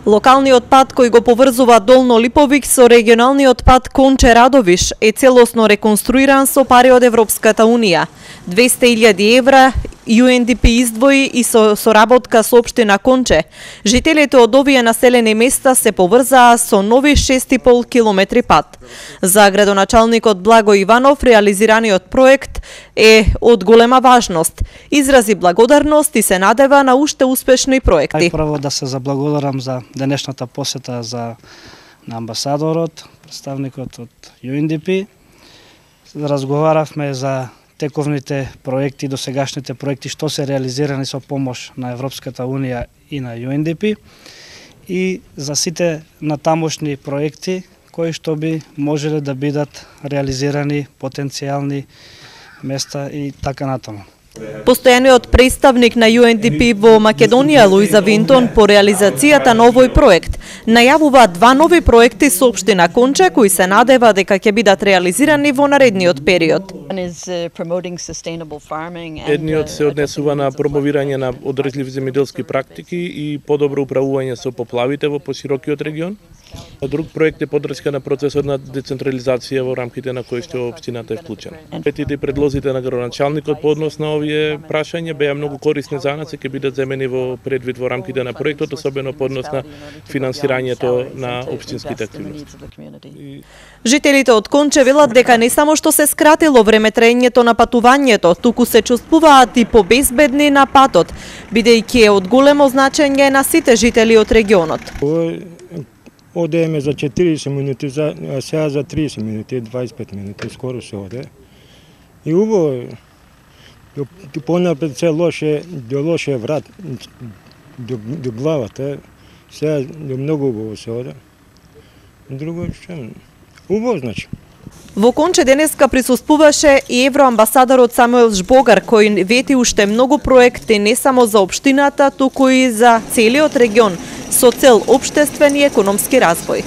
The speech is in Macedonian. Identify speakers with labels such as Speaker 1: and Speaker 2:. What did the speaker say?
Speaker 1: Локалниот пат кој го поврзува Долно Липовик со регионалниот пат Конче-Радовиш е целосно реконструиран со пари од Европската Унија. 200.000 евра UNDP издвои и со соработка со општина Конче. Жителите од овие населени места се поврзаа со нови 6,5 километри пат. За градоначалникот Благо Иванов реализираниот проект е од голема важност. Изрази благодарност и се надева на уште успешни проекти.
Speaker 2: Прво да се заблагодарам за денешната посета на амбасадорот, представникот од UNDP. Разговаравме за тековните проекти, досегашните проекти што се реализирани со помош на Европската Унија и на UNDP и за сите натамошни проекти кои што би можеле да бидат реализирани, потенцијални места и така натаму.
Speaker 1: Постојаниот представник на UNDP во Македонија Луиза Винтон по реализацијата на овој проект најавува два нови проекти со општина Конче кои се надева дека ќе бидат реализирани во наредниот период.
Speaker 3: Едниот се однесува на промовирање на одржливи земјоделски практики и подобро управување со поплавите во посирокиот регион. Друг проект е поддршка на процесот на децентрализација во рамките на кој што општината е вклучена. Петите предлозите на градоначалникот по однос на овие прашања беа многу корисни за нас и ќе бидат земени во предвид во рамките на проектот, особено по однос на финансирањето на општинските активности.
Speaker 1: Жителите од Конче велат дека не само што се скратило време траењето на патувањето, туку се чувствуваат и побезбедни на патот, бидејќи е од големо значење на сите жители од регионот.
Speaker 4: Одеме за 40 минути, а сега за 30 минути, 25 минути, скоро се оде. И убаво е. Понапред се лоше врат до главата, сега многу убаво се оде. Друго што убаво значи.
Speaker 1: Во Конче денеска присуствуваше и евроамбасадорот Самуел Жбогар, кој вети уште многу проекти не само за општината, туку и за целиот регион, со цел општествен и економски развој.